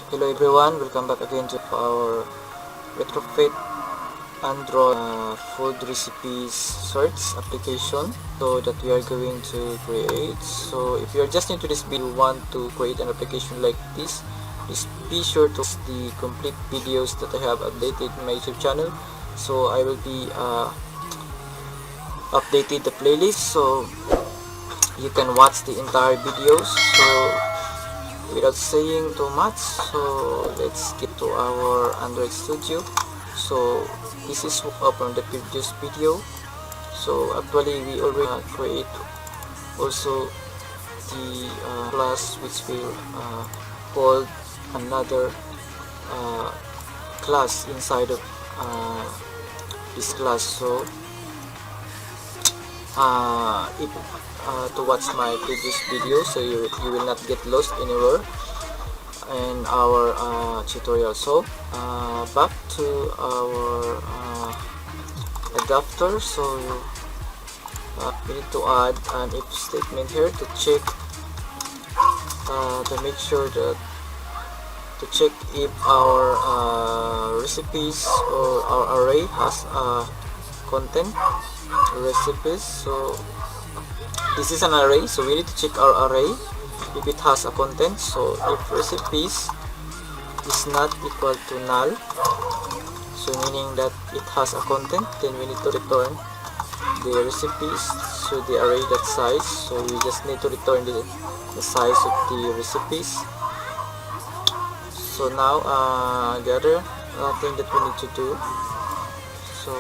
Hello everyone, welcome back again to our Retrofit Android food recipes search application so that we are going to create. So if you are just new to this video, you want to create an application like this, please be sure to watch the complete videos that I have updated in my YouTube channel. So I will be updated the playlist so you can watch the entire videos. So without saying too much, so let's get to our Android Studio. So this is from the previous video. So actually we already create also the class which will hold another class inside of this class. So if to watch my previous video, so you will not get lost anywhere in our tutorial. So back to our adapter. So we need to add an if statement here to check to make sure that to check if our recipes or our array has content recipes. So this is an array, so we need to check our array if it has a content. So if recipes is not equal to null, so meaning that it has a content, then we need to return the recipes to the array that size. So we just need to return the size of the recipes. So now the other thing that we need to do, so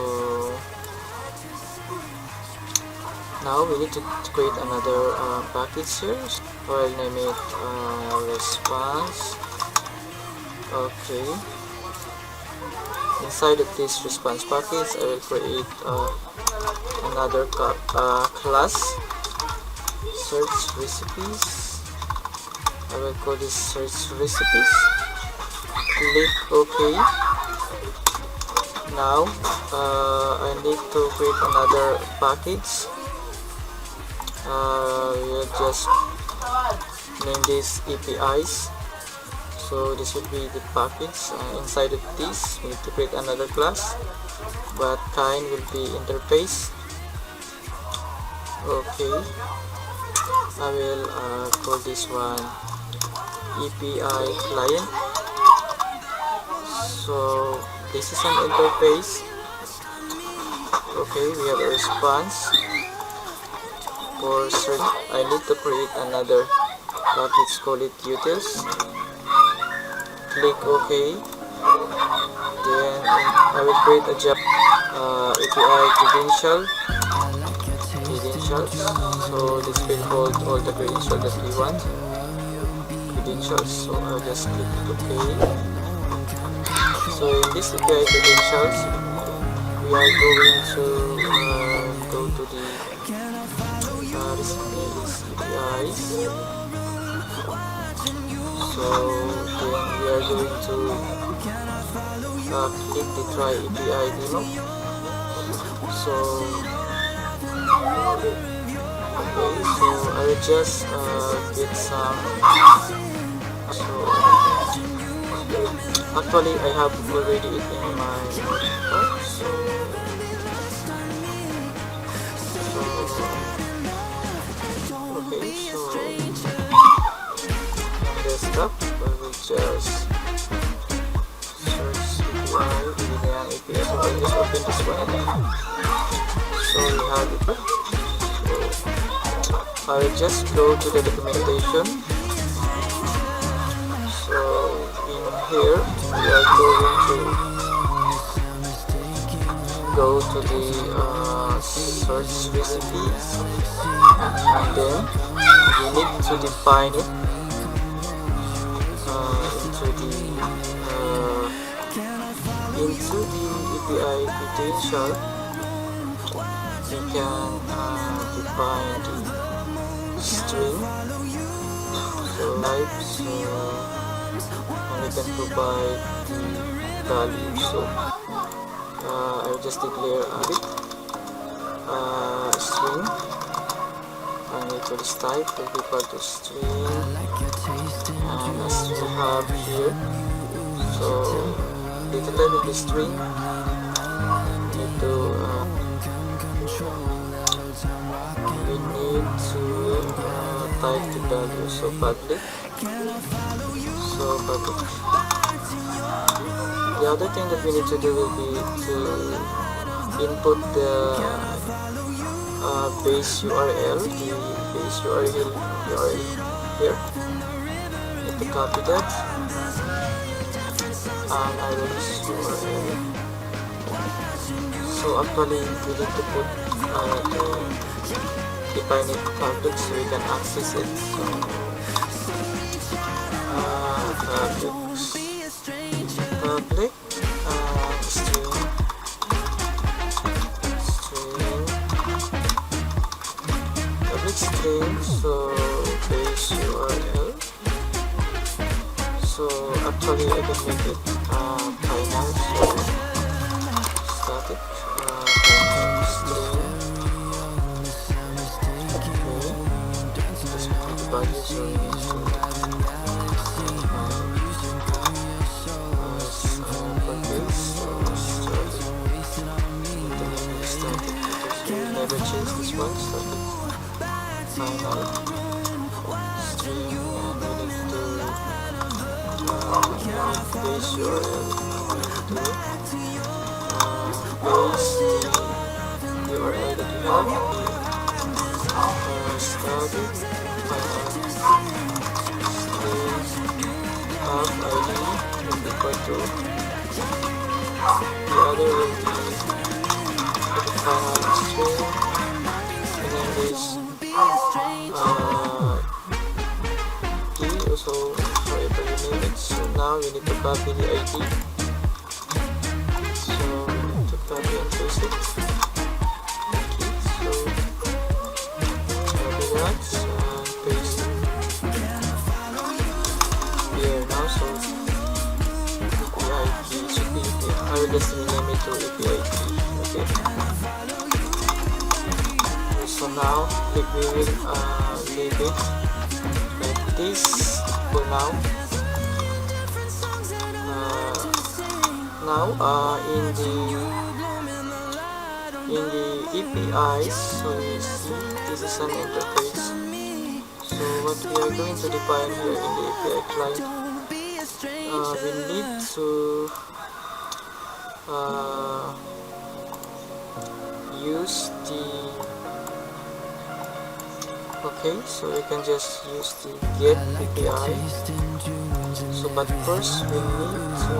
now we need to create another package here. So I'll name it response. Okay, inside of this response package I will create another class, search recipes. I will call this search recipes. Click OK. Now I need to create another package. We'll just name this APIs. So this will be the package. Inside of this we need to create another class, but kind will be interface. Okay, I will call this one API client. So this is an interface. Okay, we have a response. For search, I need to create another package, call it utils. Click OK. Then I will create a job API credentials. So this will hold all the credentials that we want. Credentials. So I'll just click OK. So in this API credentials, we are going to go to the recipes APIs. So then we are going to click the try API demo. So okay, so I will just get some. So actually I have already it in my cart. Okay, so on desktop I will just search API, Edamam API. So I just open this one. So we have it. So I will just go to the documentation. So in here we are going to go to the search recipes, and then you need to define it into the API credential. We can define the string, so type, so and we can provide the value. So I will just declare a string, and equals type will be equal to string And as we have here, so data type will be string. We need to type the value, so public. The other thing that we need to do will be to input the base URL, the base URL here. Need to copy that, and I will use URL. So actually we need to put define it public so we can access it. So public string public string, so base URL. So actually I can make it final, so static final string. Value, so we need to never change this one, static final string, and we need to base URL. We need to base the URL that we have, static ID will be equal to, the other will be the final string, and then this key also forever you name it. So now we need to copy the ID, so we need to copy and paste it. So copy that and paste it here now. So API key should be here. I will just rename it to API key. Okay. So now we will leave it like this for now. In the APIs, so you see this is an interface. So what we are going to define here in the API client, we need to use the so we can just use the get API. So but first we need to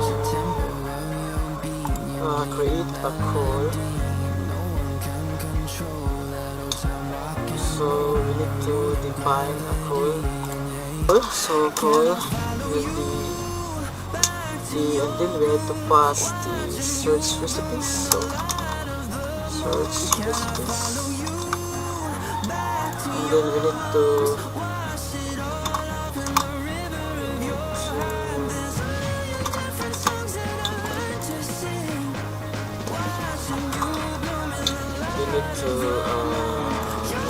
create a call. So we need to define a call. So call will be and then we need to pass the search recipes. So search recipes, and then we need to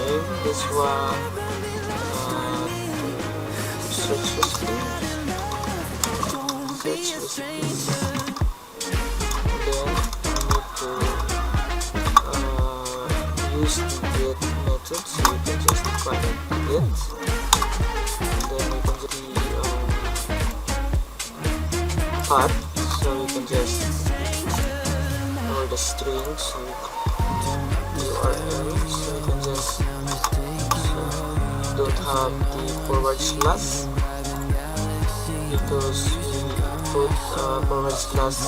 name this one search recipes. And then we need to use the get method, so you can just define it get, and then you can just path, so you can just or the string, so URL, so you can just don't have the forward slash because we put forward slash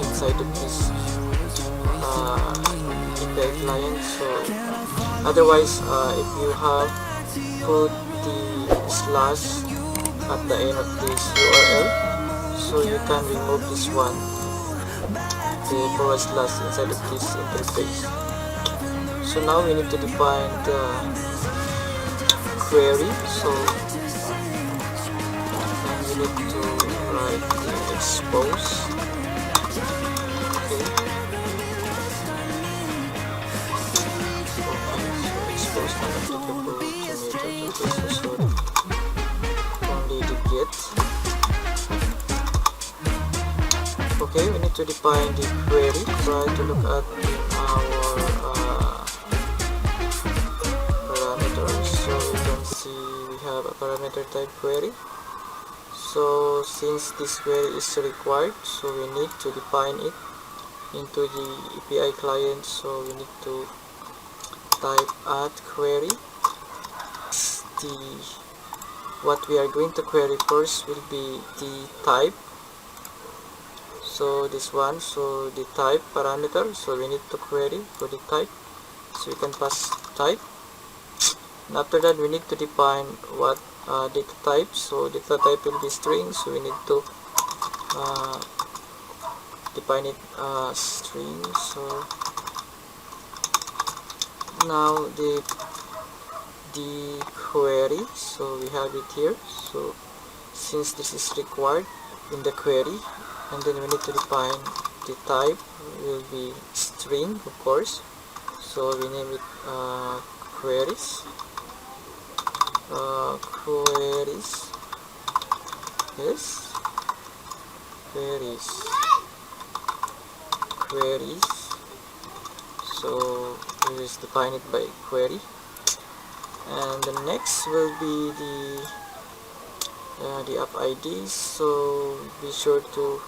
inside of this API client. So otherwise if you have put the slash at the end of this URL, so you can remove this one, the forward slash inside of this interface. So now we need to define the query. So we need to write the expose. Okay. So expose unapplicable to method. Okay, so only it. Okay, we need to define the query. Try to look at in our parameters. So we can see we have a parameter type query. So since this query is required, so we need to define it into the API client. So we need to type add query. What we are going to query first will be the type. So this one, so the type parameter, so we need to query for the type, so we can pass type, and after that we need to define what data type. So data type will be string, so we need to define it string. So now the query, so we have it here. So since this is required in the query, and then we need to define the type will be string, of course. So we name it queries. Queries. Yes. Queries. So we just define it by query. And the next will be the app ID. So be sure to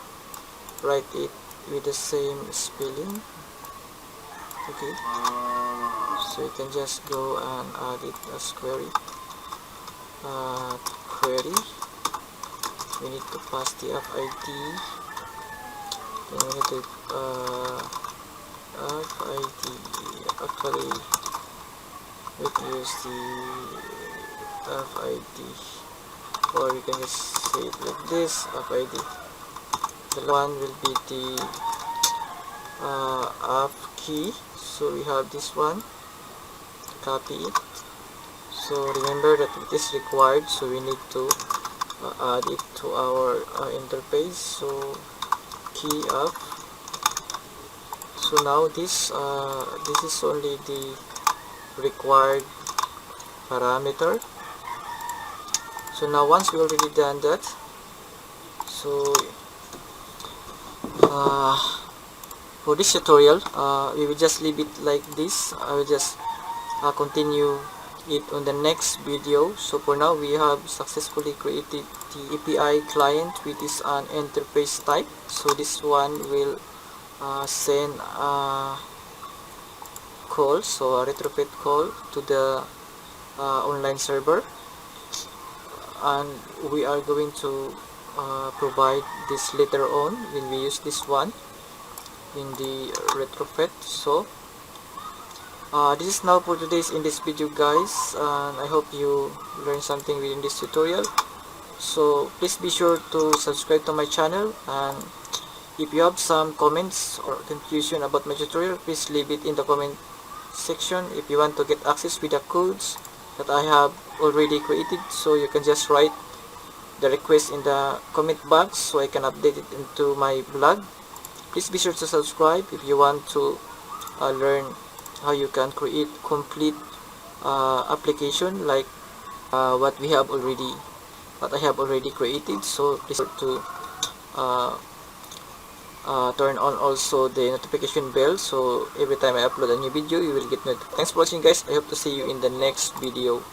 write it with the same spelling. Okay, so you can just go and add it as query. Query, we need to pass the app ID, then we need to app ID. Actually, we can use the app ID, or you can just say it like this, app ID. The one will be the app key. So we have this one, copy it. So remember that it is required, so we need to add it to our interface. So key app. So now this is only the required parameter. So now once we already done that, so for this tutorial we will just leave it like this. I will just continue it on the next video. So for now we have successfully created the API client, which is an interface type. So this one will send a call, so a retrofit call to the online server, and we are going to provide this later on when we use this one in the retrofit. So this is now for today's in this video, guys, and I hope you learned something within this tutorial. So please be sure to subscribe to my channel, and if you have some comments or confusion about my tutorial, please leave it in the comment section. If you want to get access with the codes that I have already created, so you can just write the request in the comment box so I can update it into my blog. Please be sure to subscribe if you want to learn how you can create complete application like what I have already created. So please to turn on also the notification bell, so every time I upload a new video you will get notified. Thanks for watching, guys. I hope to see you in the next video.